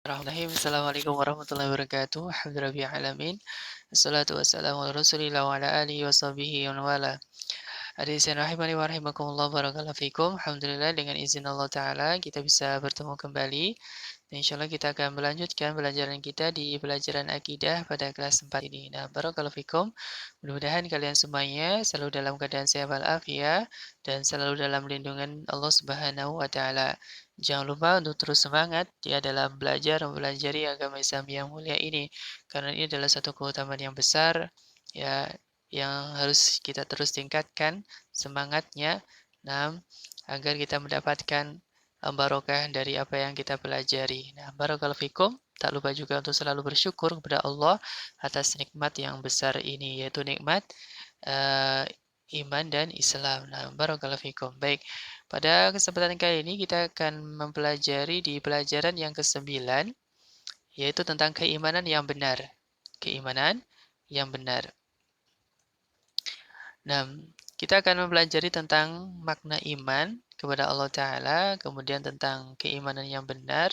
Bismillahirrahmanirrahim. Assalamualaikum warahmatullahi wabarakatuh. Alhamdulillahirabbil alamin. Wassalatu wassalamu ala Rasulillah wa ala alihi wa sahbihi wa man wala. Hadirin rahimani wa rahimakumullah barakallahu fikum. Alhamdulillah dengan izin Allah taala kita bisa bertemu kembali. Dan insyaallah kita akan melanjutkan pelajaran kita di pelajaran akidah pada kelas 4 ini. Nah, barakallahu fikum. Mudah-mudahan kalian semuanya selalu dalam keadaan sehat walafiat dan selalu dalam lindungan Allah Subhanahu wa taala. Jangan lupa untuk terus semangat ya dalam belajar mempelajari agama Islam yang mulia ini karena ini adalah satu keutamaan yang besar ya yang harus kita terus tingkatkan semangatnya. Nah, agar kita mendapatkan barokah dari apa yang kita pelajari. Nah, barakallahu fikum. Tak lupa juga untuk selalu bersyukur kepada Allah atas nikmat yang besar ini, yaitu nikmat uh, iman dan Islam. Nah, barakallahu fikum. Baik, pada kesempatan kali ini kita akan mempelajari di pelajaran yang ke-9, yaitu tentang keimanan yang benar. Keimanan yang benar. Nah, kita akan mempelajari tentang makna iman kepada Allah Ta'ala, kemudian tentang keimanan yang benar,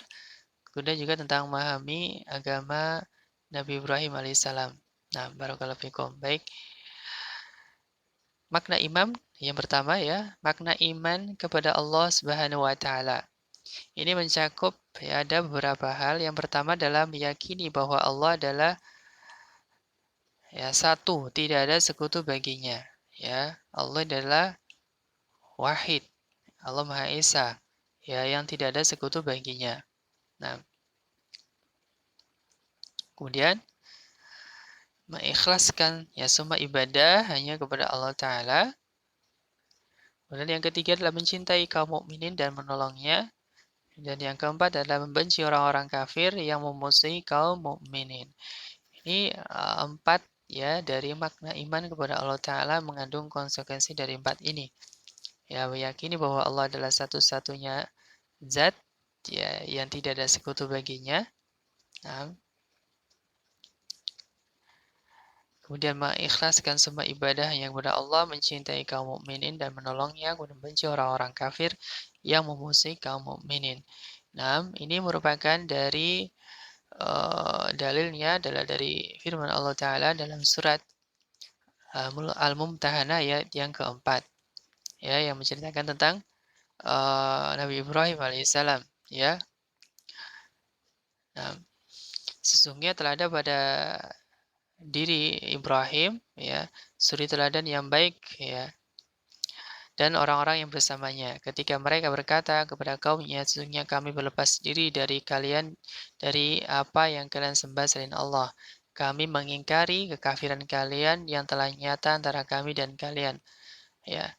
kemudian juga tentang memahami agama Nabi Ibrahim alaihissalam. Nah, barakallahu fikum. Baik, makna iman yang pertama ya, makna iman kepada Allah Subhanahu wa Ta'ala. Ini mencakup ya, ada beberapa hal. Yang pertama adalah meyakini bahwa Allah adalah ya satu, tidak ada sekutu baginya. Ya, Allah adalah wahid, Allah Maha Esa, ya yang tidak ada sekutu baginya. Nah, kemudian mengikhlaskan ya semua ibadah hanya kepada Allah Ta'ala. Kemudian yang ketiga adalah mencintai kaum mukminin dan menolongnya. Dan yang keempat adalah membenci orang-orang kafir yang memusuhi kaum mukminin. Ini empat ya dari makna iman kepada Allah Ta'ala mengandung konsekuensi dari empat ini. Ya, meyakini bahwa Allah adalah satu-satunya zat ya yang tidak ada sekutu baginya. Nah, kemudian mengikhlaskan semua ibadah yang kepada Allah, mencintai kaum mukminin dan menolongnya, kemudian membenci orang-orang kafir yang memusuhi kaum mukminin. Nah, ini merupakan dari dalilnya adalah dari firman Allah Ta'ala dalam surat Al-Mumtahanah ayat yang keempat, ya, yang menceritakan tentang Nabi Ibrahim alaihissalam, ya. Nah, sesungguhnya telah ada pada diri Ibrahim, ya, suri teladan yang baik, ya, dan orang-orang yang bersamanya. Ketika mereka berkata kepada kaumnya, sesungguhnya kami berlepas diri dari kalian dari apa yang kalian sembah selain Allah. Kami mengingkari kekafiran kalian yang telah nyata antara kami dan kalian. Ya,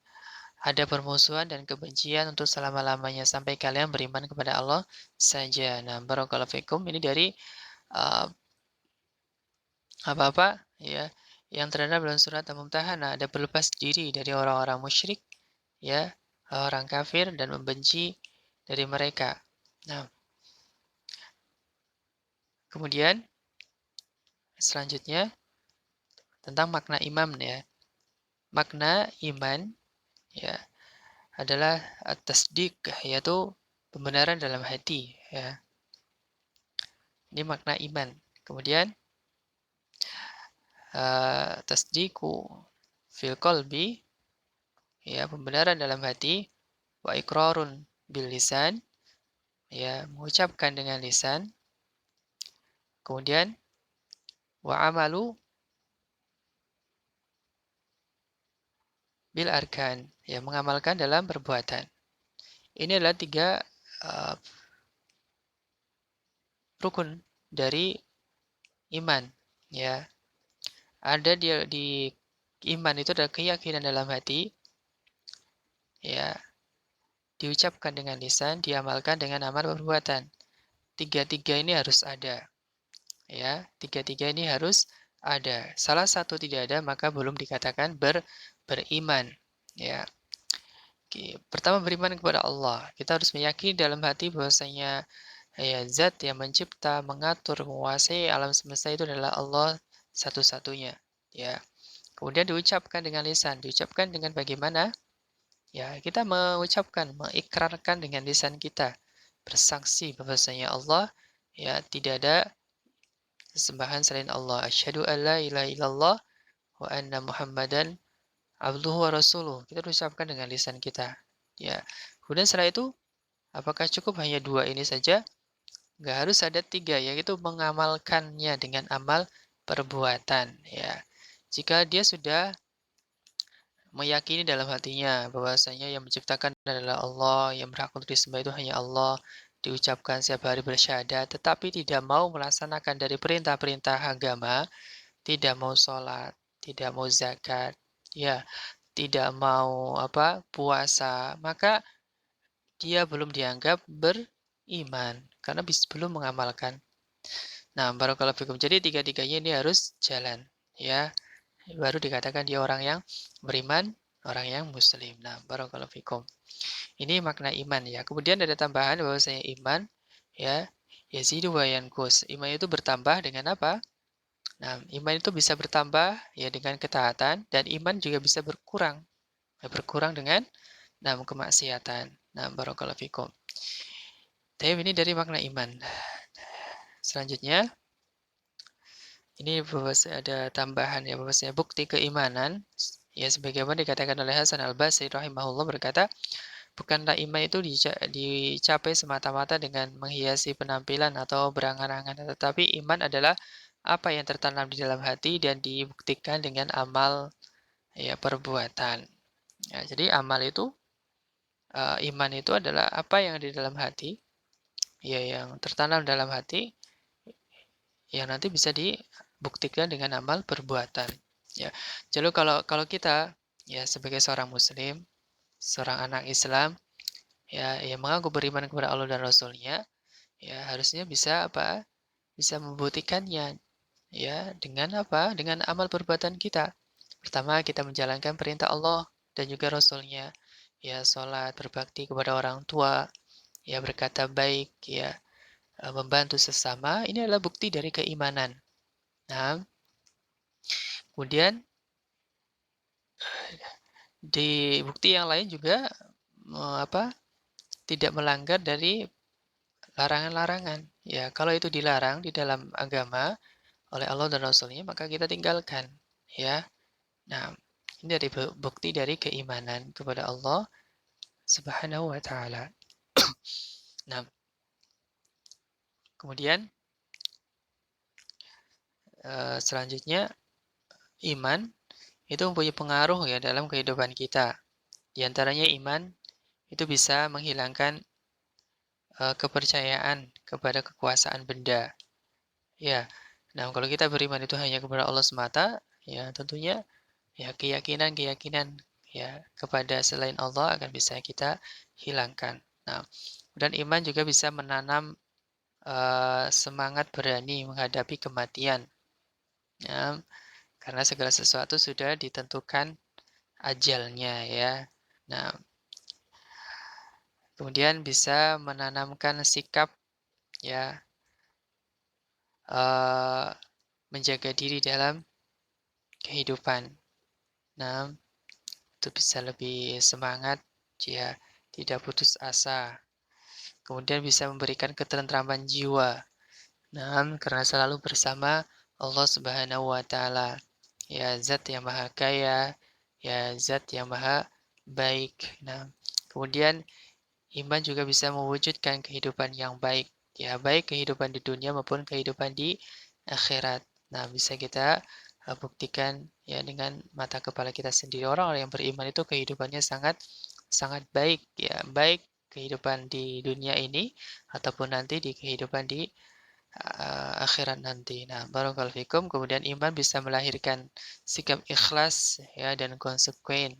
ada permusuhan dan kebencian untuk selama-lamanya sampai kalian beriman kepada Allah saja. Nah, barakallahu fikum, ini dari uh, apa-apa ya yang terdapat dalam surat Al-Mumtahanah, ada berlepas diri dari orang-orang musyrik, ya, orang kafir dan membenci dari mereka. Nah, kemudian selanjutnya tentang makna iman ya. Makna iman ya adalah tasdik, yaitu pembenaran dalam hati ya. Ini makna iman. Kemudian tasdiku fil qalbi ya pembenaran dalam hati, wa iqrarun bil lisan ya mengucapkan dengan lisan. Kemudian wa amalu bil arkan ya mengamalkan dalam perbuatan. Ini adalah tiga uh, rukun dari iman ya. Ada di iman itu adalah keyakinan dalam hati ya, diucapkan dengan lisan, diamalkan dengan amal perbuatan. Tiga-tiga ini harus ada ya. Tiga-tiga ini harus ada. Salah satu tidak ada maka belum dikatakan beriman ya. Oke, pertama beriman kepada Allah. Kita harus meyakini dalam hati bahwasanya ya zat yang mencipta, mengatur, menguasai alam semesta itu adalah Allah satu-satunya. Ya. Kemudian diucapkan dengan lisan. Diucapkan dengan bagaimana? Ya, kita mengucapkan, mengikrarkan dengan lisan kita. Bersaksi bahwasanya Allah ya tidak ada sesembahan selain Allah. Asyhadu an la ilaha illallah wa anna Muhammadan abduhu wa rasuluh. Kita ucapkan dengan lisan kita. Ya. Kemudian setelah itu, apakah cukup hanya dua ini saja? Nggak harus ada tiga, yaitu mengamalkannya dengan amal perbuatan. Ya. Jika dia sudah meyakini dalam hatinya bahwasanya yang menciptakan adalah Allah, yang berhak untuk disembah itu hanya Allah, diucapkan setiap hari bersyahadat, tetapi tidak mau melaksanakan dari perintah-perintah agama, tidak mau sholat, tidak mau zakat, ya, tidak mau puasa, maka dia belum dianggap beriman karena belum mengamalkan. Nah, barakallahu fikum. Jadi tiga-tiganya ini harus jalan, ya. Baru dikatakan dia orang yang beriman, orang yang muslim. Nah, barakallahu fikum. Ini makna iman ya. Kemudian ada tambahan bahwasanya iman ya yazidu wa yanqus. Iman itu bertambah dengan apa? Nah, iman itu bisa bertambah ya dengan ketaatan dan iman juga bisa berkurang. Ya, berkurang dengan kemaksiatan. Nah, barakallahu fikum. Tapi ini dari makna iman. Selanjutnya, ini bahwasanya ada tambahan ya bahwasanya bukti keimanan ya sebagaimana dikatakan oleh Hasan Al-Basri rahimahullah berkata, bukanlah iman itu dicapai semata-mata dengan menghiasi penampilan atau berangan-angan, tetapi iman adalah apa yang tertanam di dalam hati dan dibuktikan dengan amal ya perbuatan. Ya, jadi amal itu iman itu adalah apa yang ada di dalam hati, ya yang tertanam dalam hati yang nanti bisa dibuktikan dengan amal perbuatan. Ya. Jadi kalau kita ya sebagai seorang muslim, seorang anak Islam ya yang mengaku beriman kepada Allah dan Rasul-Nya, ya harusnya bisa Bisa membuktikannya ya dengan apa? Dengan amal perbuatan kita. Pertama, kita menjalankan perintah Allah dan juga Rasul-Nya. Ya, sholat, berbakti kepada orang tua, ya berkata baik, ya membantu sesama. Ini adalah bukti dari keimanan. Nah, kemudian di bukti yang lain juga tidak melanggar dari larangan-larangan. Ya, kalau itu dilarang di dalam agama oleh Allah dan Rasul-Nya, maka kita tinggalkan. Ya, nah ini dari bukti dari keimanan kepada Allah Subhanahu wa taala. Nah, kemudian selanjutnya iman itu mempunyai pengaruh ya dalam kehidupan kita. Di antaranya iman itu bisa menghilangkan kepercayaan kepada kekuasaan benda. Ya. Nah, kalau kita beriman itu hanya kepada Allah semata, ya tentunya ya keyakinan-keyakinan ya kepada selain Allah akan bisa kita hilangkan. Nah, dan iman juga bisa menanam semangat berani menghadapi kematian. Ya, karena segala sesuatu sudah ditentukan ajalnya ya. Nah, kemudian bisa menanamkan sikap ya uh, menjaga diri dalam kehidupan. Nah, itu bisa lebih semangat ya, tidak putus asa. Kemudian bisa memberikan ketentraman jiwa. Nah, karena selalu bersama Allah Subhanahu wa taala. Ya, zat yang maha kaya, ya zat yang maha baik. Nah, kemudian iman juga bisa mewujudkan kehidupan yang baik. Ya, baik kehidupan di dunia maupun kehidupan di akhirat. Nah, bisa kita buktikan ya dengan mata kepala kita sendiri. Orang-orang yang beriman itu kehidupannya sangat sangat baik ya, baik kehidupan di dunia ini ataupun nanti di kehidupan di akhirat nanti. Nah, barakallahu fikum. Kemudian iman bisa melahirkan sikap ikhlas ya dan konsekuen.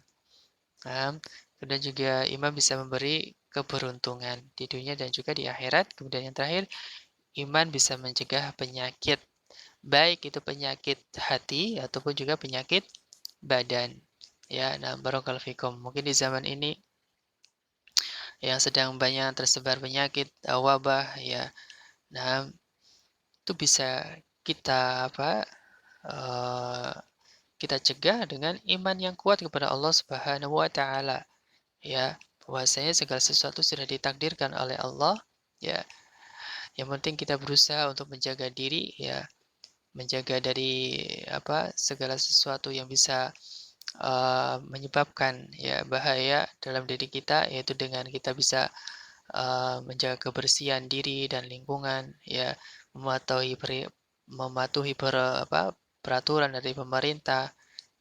Nah, kemudian juga iman bisa memberi keberuntungan di dunia dan juga di akhirat. Kemudian yang terakhir, iman bisa mencegah penyakit, baik itu penyakit hati ataupun juga penyakit badan. Ya, nah barakallahu fikum. Mungkin di zaman ini yang sedang banyak tersebar penyakit, wabah ya. Nah, itu bisa kita eh, kita cegah dengan iman yang kuat kepada Allah Subhanahu wa taala. Ya, bahwasanya segala sesuatu sudah ditakdirkan oleh Allah, ya. Yang penting kita berusaha untuk menjaga diri ya, menjaga dari segala sesuatu yang bisa menyebabkan ya bahaya dalam diri kita, yaitu dengan kita bisa menjaga kebersihan diri dan lingkungan, ya, mematuhi mematuhi peraturan dari pemerintah.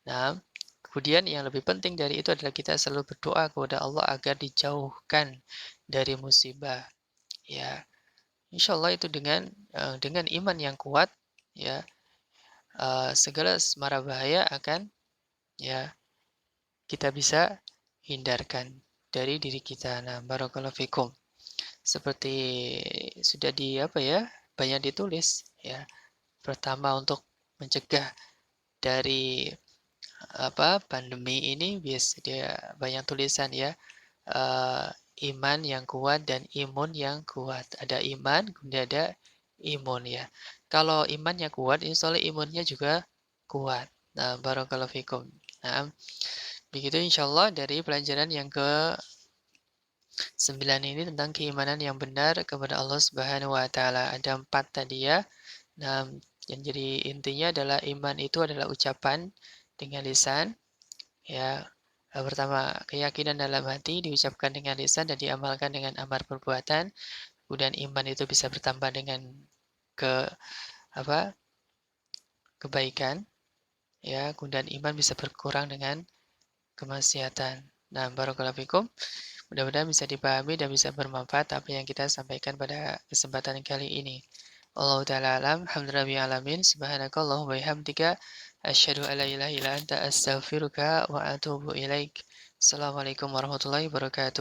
Nah, kemudian yang lebih penting dari itu adalah kita selalu berdoa kepada Allah agar dijauhkan dari musibah, ya. Insya Allah itu dengan iman yang kuat, ya, segala mara bahaya akan, ya, kita bisa hindarkan dari diri kita. Nah, barakallahu fikum. Seperti sudah banyak ditulis ya. Pertama untuk mencegah dari pandemi ini dia banyak tulisan ya. eh, Iman yang kuat dan imun yang kuat. Ada iman, kemudian ada imun ya. Kalau imannya kuat, insya Allah imunnya juga kuat. Nah, barakallahu fikum. Nah, begitu insya Allah dari pelajaran yang ke-9 ini tentang keimanan yang benar kepada Allah Subhanahu wa taala. Ada 4 tadi ya. Nah, yang jadi intinya adalah iman itu adalah ucapan dengan lisan ya. Pertama, keyakinan dalam hati diucapkan dengan lisan dan diamalkan dengan amal perbuatan. Kemudian iman itu bisa bertambah dengan ke apa? Kebaikan ya. Kemudian iman bisa berkurang dengan kemaksiatan. Nah, barakallahu fikum. Mudah-mudahan bisa dipahami dan bisa bermanfaat apa yang kita sampaikan pada kesempatan kali ini. Wallahu ta'ala alam, alhamdulillahi alamin, subhanakallahumma wa bihamdika, asyhadu an la ilaha illa anta astaghfiruka wa atubu ilaik. Assalamualaikum warahmatullahi wabarakatuh.